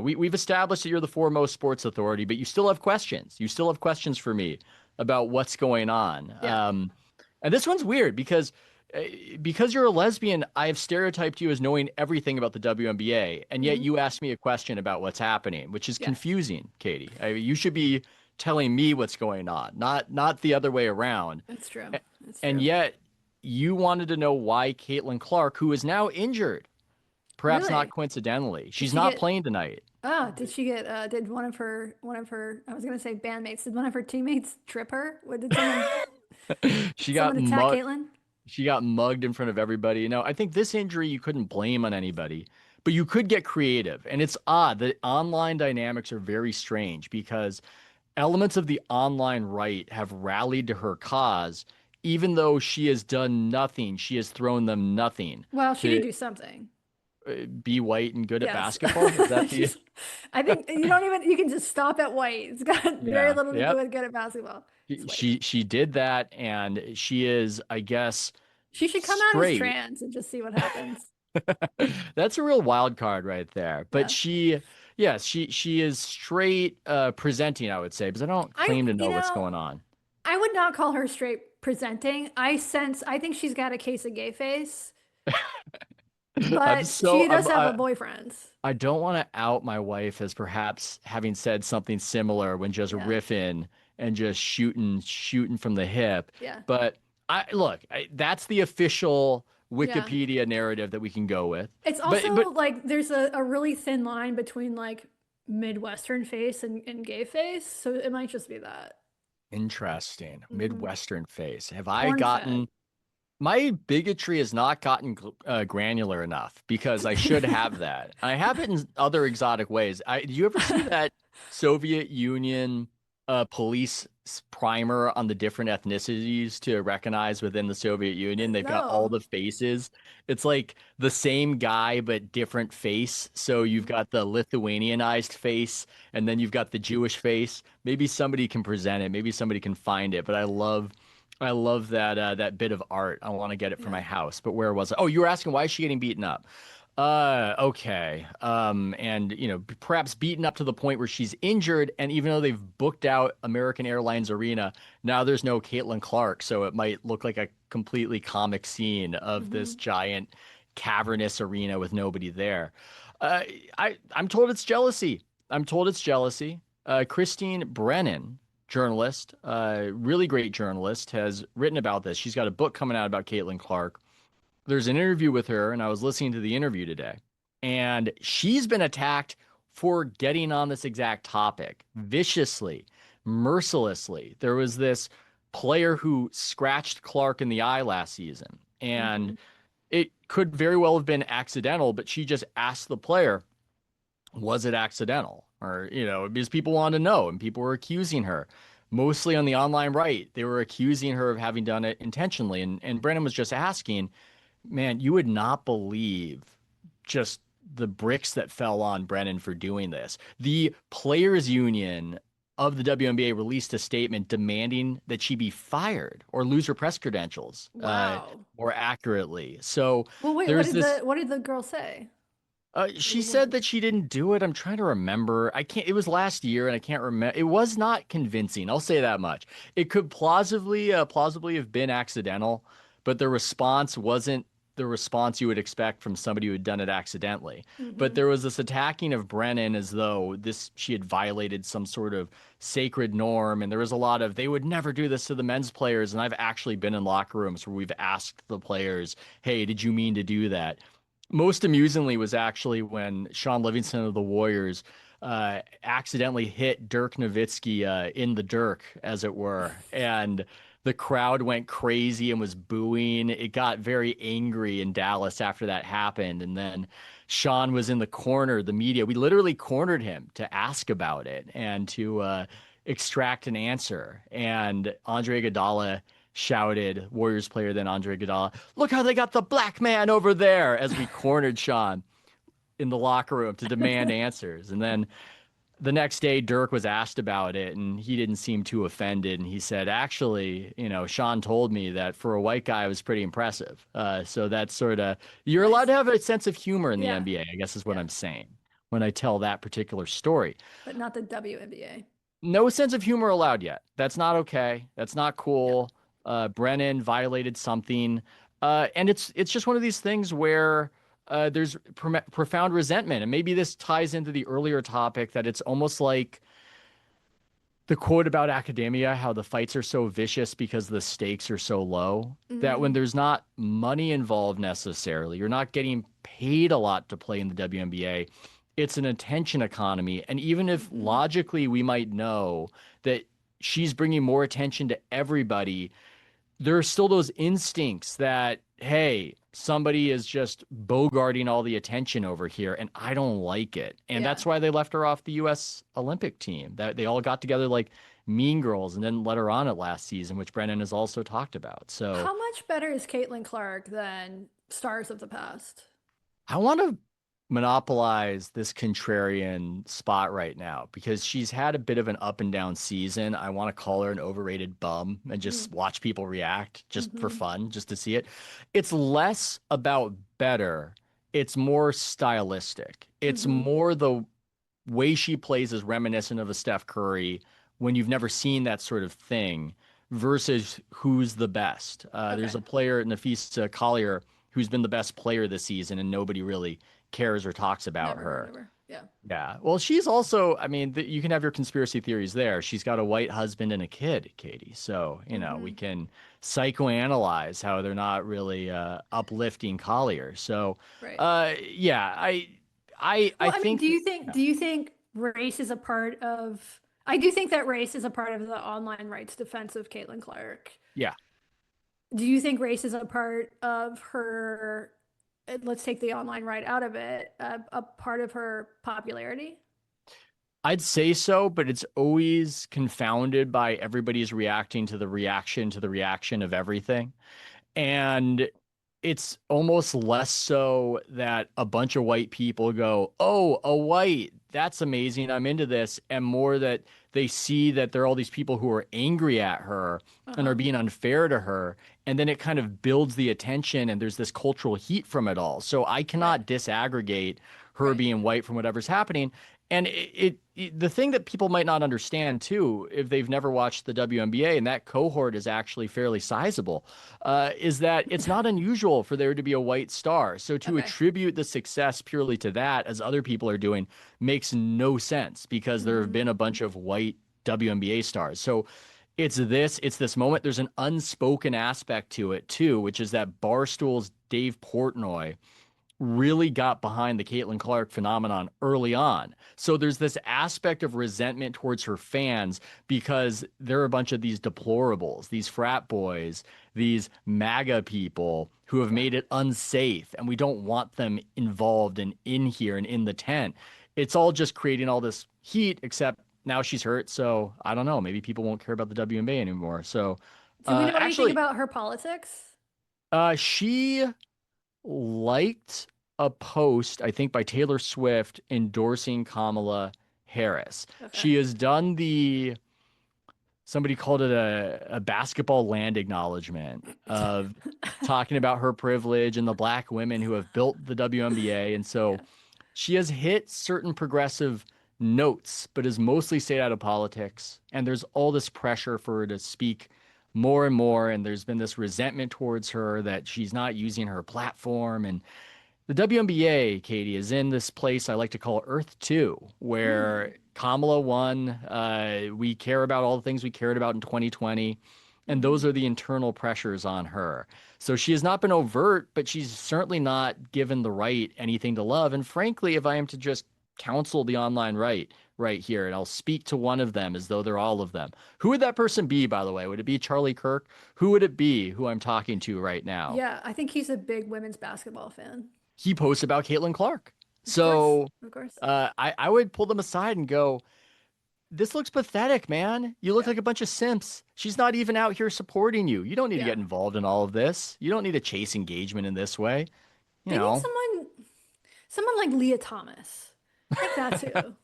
We've established that you're the foremost sports authority, but you still have questions. You still have questions for me about what's going on. Yeah. And this one's weird uh, because you're a lesbian, I have stereotyped you as knowing everything about the WNBA, and yet Hmm. you asked me a question about what's happening, which is Yeah. confusing, Katie. You should be telling me what's going on, not the other way around. That's true. A- That's And true. yet you wanted to know why Caitlin Clark, who is now injured, perhaps not Really? coincidentally, Did she's she not get playing tonight. Oh, did she get did one of her I was gonna say bandmates, did one of her teammates trip her? What did She got someone attack mugged. Caitlin? She got mugged in front of everybody. I think this injury you couldn't blame on anybody, but you could get creative. And it's odd that online dynamics are very strange because elements of the online right have rallied to her cause, even though she has done nothing. She has thrown them nothing Well, she did to do something. be white and good at Yes. basketball. Is that the? She's I think you can just stop at white. It's got very Yeah. little to do Yep. with good at basketball. It's white. She did that, and she is, I guess, She should come out as straight. trans and just see what happens. That's a real wild card right there. But Yeah. she, yes, she is straight presenting, I would say, because I don't I, claim to you know what's know, going on. I would not call her straight presenting. I think she's got a case of gay face, I'm but so she does have a boyfriend. I don't want to out my wife as perhaps having said something similar when just Yeah. riffing and just shooting from the hip. Yeah. But that's the official Yeah. Wikipedia narrative that we can go with. It's But also but like there's a really thin line between like Midwestern face and gay face. So it might just be that. Interesting. Hmm. Midwestern face. Have I Corn fed. gotten My bigotry has not gotten granular enough because I should have that. I have it in other exotic ways. Do you ever see that Soviet Union police primer on the different ethnicities to recognize within the Soviet Union? They've got all No. the faces. It's like the same guy but different face. So you've Mhm. got the Lithuanianized face and then you've got the Jewish face. Maybe somebody can present it. Maybe somebody can find it. But I love that bit of art. I want to get it for my Yeah. house. But where was it? Oh, you were asking why is she getting beaten up? Okay. And perhaps beaten up to the point where she's injured, and even though they've booked out American Airlines Arena, now there's no Caitlin Clark, so it might look like a completely comic scene of this Hmm. giant cavernous arena with nobody there. Uh, I'm told it's jealousy. I'm told it's jealousy. Christine Brennan, journalist, really great journalist, has written about this. She's got a book coming out about Caitlin Clark. There's an interview with her, and I was listening to the interview today, and she's been attacked for getting on this exact topic viciously, mercilessly. There was this player who scratched Clark in the eye last season, Hmm. and it could very well have been accidental, but she just asked the player, was it accidental? Or, because people wanted to know and people were accusing her, mostly on the online right. They were accusing her of having done it intentionally. And Brennan was just asking, man, you would not believe just the bricks that fell on Brennan for doing this. The players union of the WNBA released a statement demanding that she be fired or lose her press credentials, Wow. more accurately. So Well, wait, there's this what did the girl say? she The said woman. that she didn't do it. I'm trying to remember. I can't, it was last year and I can't remember. It was not convincing. I'll say that much. It could plausibly have been accidental, but the response wasn't the response you would expect from somebody who had done it accidentally. But Hmm. there was this attacking of Brennan as though she had violated some sort of sacred norm. And there was a lot of, they would never do this to the men's players. And I've actually been in locker rooms where we've asked the players, hey, did you mean to do that? Most amusingly was actually when Sean Livingston of the Warriors accidentally hit Dirk Nowitzki in the Dirk, as it were, and the crowd went crazy and was booing. It got very angry in Dallas after that happened, and then Sean was in the corner. The media, we literally cornered him to ask about it and to extract an answer. And Andre Iguodala shouted, Warriors player then Andre Iguodala, look how they got the black man over there, as we cornered Sean in the locker room to demand answers. And then the next day, Dirk was asked about it, and he didn't seem too offended. And he said, actually, Sean told me that for a white guy, it was pretty impressive. So that's sort of, you're allowed Nice. to have a sense of humor in the Yeah. NBA, I guess is what Yeah. I'm saying. when I tell that particular story. But not the WNBA. No sense of humor allowed yet. That's not okay. That's not Yeah. cool. Brennan violated something, and it's just one of these things where there's profound resentment, and maybe this ties into the earlier topic that it's almost like the quote about academia, how the fights are so vicious because the stakes are so low, that when Mm-hmm. there's not money involved necessarily, you're not getting paid a lot to play in the WNBA. It's an attention economy. And even if Mm-hmm. logically we might know that she's bringing more attention to everybody, there are still those instincts that, hey, somebody is just bogarting all the attention over here, and I don't like it. And Yeah. that's why they left her off the U.S. Olympic team. That they all got together like mean girls and then let her on it last season, which Brennan has also talked about. So How much better is Caitlin Clark than stars of the past? I want to monopolize this contrarian spot right now because she's had a bit of an up and down season. I want to call her an overrated bum and just watch people react just for Mm-hmm. fun, just to see it. It's less about better, it's more stylistic. It's Mm-hmm. more the way she plays is reminiscent of a Steph Curry when you've never seen that sort of thing versus who's the best. There's Okay. a player, Nafisa Collier, who's been the best player this season, and nobody really cares or talks about Never heard her. of her. Yeah. Yeah. Well, she's also, I mean, you can have your conspiracy theories there. She's got a white husband and a kid, Katie. So, we Mm-hmm. can psychoanalyze how they're not really uplifting Collier. So, Right. yeah, I Well, I mean, think, yeah. do you think race is a part of I do think that race is a part of the online rights defense of Caitlin Clark. Yeah. Do you think race is a part of her, let's take the online right out of it, a part of her popularity? I'd say so, but it's always confounded by everybody's reacting to the reaction of everything. And it's almost less so that a bunch of white people go, "Oh, a white, that's amazing. I'm into this." And more that they see that there are all these people who are angry at her and are Uh-huh. being unfair to her. And then it kind of builds the attention and there's this cultural heat from it all. So I Right. cannot disaggregate her Right. being white from whatever's happening. And the thing that people might not understand too, if they've never watched the WNBA, and that cohort is actually fairly sizable, is that it's not unusual for there to be a white star. So to Okay. attribute the success purely to that, as other people are doing, makes no sense because there have Hmm. been a bunch of white WNBA stars. So it's this moment. There's an unspoken aspect to it too, which is that Barstool's Dave Portnoy really got behind the Caitlin Clark phenomenon early on. So there's this aspect of resentment towards her fans because there are a bunch of these deplorables, these frat boys, these MAGA people who have Yeah. made it unsafe, and we don't want them involved and in here and in the tent. It's all just creating all this heat, except now she's hurt. So I don't know. Maybe people won't care about the WNBA anymore. So Do we know anything actually, about her politics? she liked a post, I think, by Taylor Swift endorsing Kamala Harris. Okay. She has done somebody called it a basketball land acknowledgement of talking about her privilege and the black women who have built the WNBA. And so Yeah. she has hit certain progressive notes, but has mostly stayed out of politics. And there's all this pressure for her to speak more and more. And there's been this resentment towards her that she's not using her platform. And the WNBA, Katie, is in this place I like to call Earth 2, Mm. where Kamala won. We care about all the things we cared about in 2020. And Hmm. those are the internal pressures on her. So she has not been overt, but she's certainly not given the right anything to love. And frankly, if I am to just counsel the online right here, and I'll speak to one of them as though they're all of them. Who would that person be, by the way? Would it be Charlie Kirk? Who would it be who I'm talking to right now? Yeah, I think he's a big women's basketball fan. He posts about Caitlin Clark. Of course. So Of course. I would pull them aside and go, this looks pathetic, man. You look Yeah. like a bunch of simps. She's not even out here supporting you. You don't need to Yeah. get involved in all of this. You don't need to chase engagement in this way. You They need know, someone like Leah Thomas. Like that too.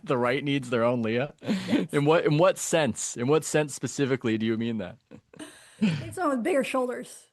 the right needs their own Leah. Yes. In what sense? In what sense specifically do you mean that? They need someone with bigger shoulders.